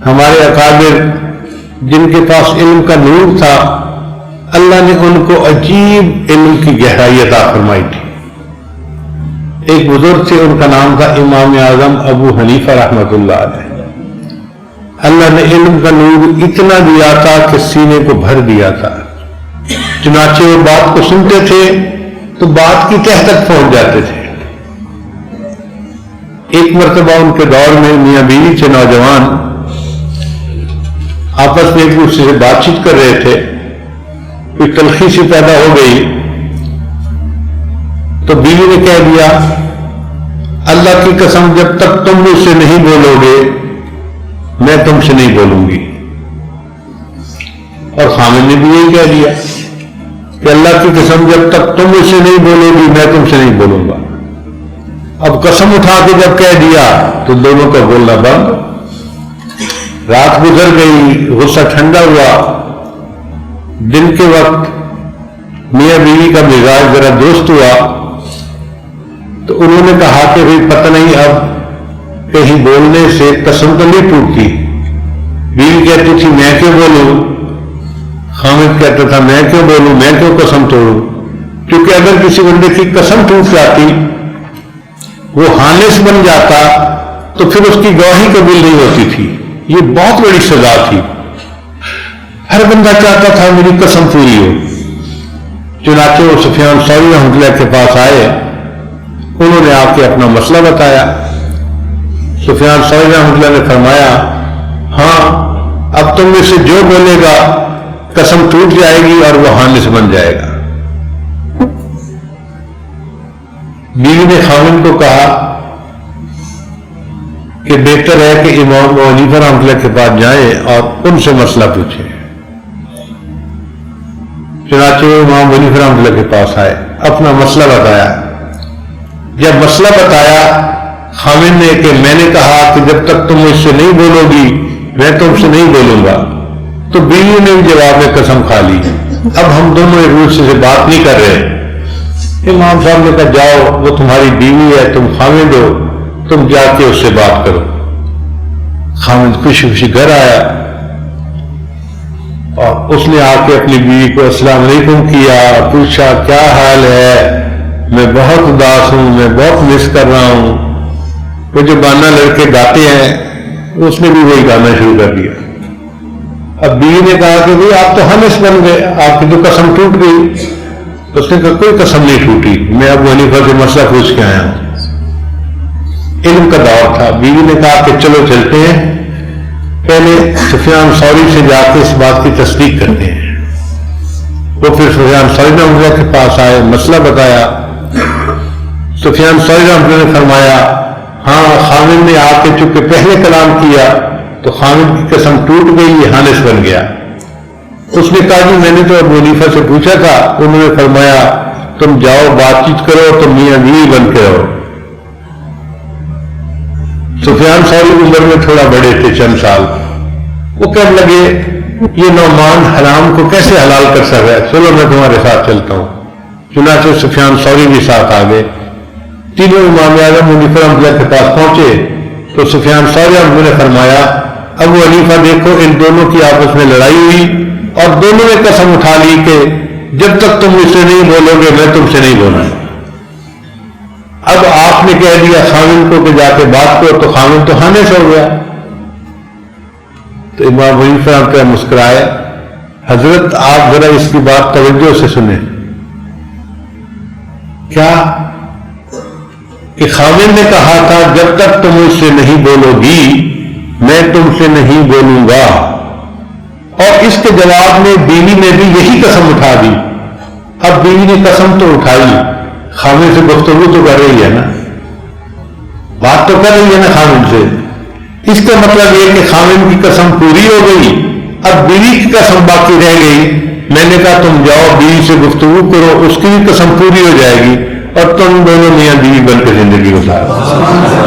ہمارے اکابر جن کے پاس علم کا نور تھا، اللہ نے ان کو عجیب علم کی گہرائی عطا فرمائی تھی۔ ایک بزرگ تھے، ان کا نام تھا امام اعظم ابو حنیفہ رحمۃ اللہ علیہ۔ اللہ نے علم کا نور اتنا دیا تھا کہ سینے کو بھر دیا تھا، چنانچہ وہ بات کو سنتے تھے تو بات کی تہ تک پہنچ جاتے تھے۔ ایک مرتبہ ان کے دور میں میاں بیوی تھے نوجوان، آپس میں ایک دوسرے سے بات چیت کر رہے تھے، کوئی تلخی سی پیدا ہو گئی تو بیوی نے کہہ دیا، اللہ کی قسم جب تک تم مجھ سے نہیں بولو گے میں تم سے نہیں بولوں گی۔ اور خامد نے بھی یہی کہہ دیا کہ اللہ کی قسم جب تک تم مجھ سے نہیں بولو گی میں تم سے نہیں بولوں گا۔ اب قسم اٹھا کے جب کہہ دیا تو دونوں کا بولنا بند۔ رات گزر گئی، غصہ ٹھنڈا ہوا، دن کے وقت میاں بیوی کا مزاج ذرا درست ہوا تو انہوں نے کہا کہ بھائی پتہ نہیں اب کہیں بولنے سے قسم تو نہیں ٹوٹتی۔ بیوی کہتی تھی میں کیوں بولوں، خامد کہتا تھا میں کیوں بولوں، میں کیوں قسم توڑوں، کیونکہ اگر کسی بندے کی قسم ٹوٹ جاتی، وہ خانس بن جاتا تو پھر اس کی گواہی قبول نہیں ہوتی تھی۔ یہ بہت بڑی سزا تھی، ہر بندہ چاہتا تھا میری قسم پوری ہو۔ چنانچہ وہ سفیان ثوری رحمۃ اللہ کے پاس آئے، انہوں نے آ کے اپنا مسئلہ بتایا۔ سفیان ثوری رحمۃ اللہ نے فرمایا ہاں اب تم میں سے جو بولے گا قسم ٹوٹ جائے گی اور وہ خانس بن جائے گا۔ بیوی نے خامد کو کہا کہ بہتر ہے کہ امام ابو حنیفہ رحمۃ اللہ کے پاس جائیں اور ان سے مسئلہ پوچھیں۔ چنانچہ وہ امام ابو حنیفہ رحمۃ اللہ کے پاس آئے، اپنا مسئلہ بتایا۔ جب مسئلہ بتایا خامد نے کہ میں نے کہا کہ جب تک تم مجھ سے نہیں بولو گی میں تم سے نہیں بولوں گا، تو بیوی نے بھی جواب میں قسم کھا لی، اب ہم دونوں ایک دوسرے سے بات نہیں کر رہے۔ امام صاحب نے کہا جاؤ وہ تمہاری بیوی ہے، تم خامد ہو، تم جا کے اس سے بات کرو۔ خامد خوشی خوشی گھر آیا اور اس نے آ کے اپنی بیوی کو السلام علیکم کیا، پوچھا کیا حال ہے، میں بہت اداس ہوں، میں بہت مس کر رہا ہوں۔ وہ جو گانا لڑکے گاتے ہیں اس نے بھی وہی گانا شروع کر دیا۔ اب بیوی نے کہا کہ بھائی آپ تو خانس بن گئے، آپ کی تو قسم ٹوٹ گئی۔ اس نے کہا کوئی قسم نہیں ٹوٹی، میں ابو حنیفہ سے مسئلہ پوچھ کے آیا ہوں۔ علم کا دور تھا۔ بیوی نے کہا کہ چلو چلتے ہیں، پہلے سفیان ثوری سے جا کے اس بات کی تصدیق کرتے ہیں۔ وہ پھر سفیان ثوری رحمۃ اللہ کے پاس آئے، مسئلہ بتایا۔ سفیان ثوری رحمۃ اللہ نے فرمایا ہاں خامد نے آ کے چونکہ پہلے کلام کیا تو خامد کی قسم ٹوٹ گئی، یہ خانس بن گیا۔ اس نے کہا جی میں نے تو ابو حنیفہ سے پوچھا تھا، انہوں نے فرمایا تم جاؤ بات چیت کرو، تم میاں بیوی بن کے رہو۔ سفیان ثوری عمر میں تھوڑا بڑے تھے چند سال، وہ کہنے لگے یہ نعمان حرام کو کیسے حلال کر سکتا ہے، چلو میں تمہارے ساتھ چلتا ہوں۔ چنانچہ سفیان ثوری بھی ساتھ آ گئے۔ تینوں امام اعظم ابو حنیفہ رحمۃ اللہ کے پاس پہنچے تو سفیان ثوری رحمۃ اللہ نے فرمایا ابو حنیفہ دیکھو ان دونوں کی آپس میں لڑائی ہوئی اور دونوں نے قسم اٹھا لی کہ جب تک تم مجھ سے نہیں بولو گے میں تم سے نہیں بولوں گا۔ اب آپ نے کہہ دیا خامد کو کہ جا کے بات کرو تو خامد تو خانس ہو گیا۔ تو امام ابو حنیفہ رحمۃ اللہ مسکرائے، حضرت آپ ذرا اس کی بات توجہ سے سنیں، کیا کہ خامد نے کہا تھا جب تک تم مجھ سے نہیں بولو گی میں تم سے نہیں بولوں گا، اور اس کے جواب میں بیوی نے بھی یہی قسم اٹھا دی۔ اب بیوی نے قسم تو اٹھائی، خامد سے گفتگو تو کر رہی ہے نا، بات تو کر رہی ہے نا خامد سے، اس کا مطلب یہ کہ خامد کی قسم پوری ہو گئی، اب بیوی کی قسم باقی رہ گئی۔ میں نے کہا تم جاؤ بیوی سے گفتگو کرو، اس کی بھی قسم پوری ہو جائے گی اور تم دونوں میاں بیوی بن کے زندگی گزارو۔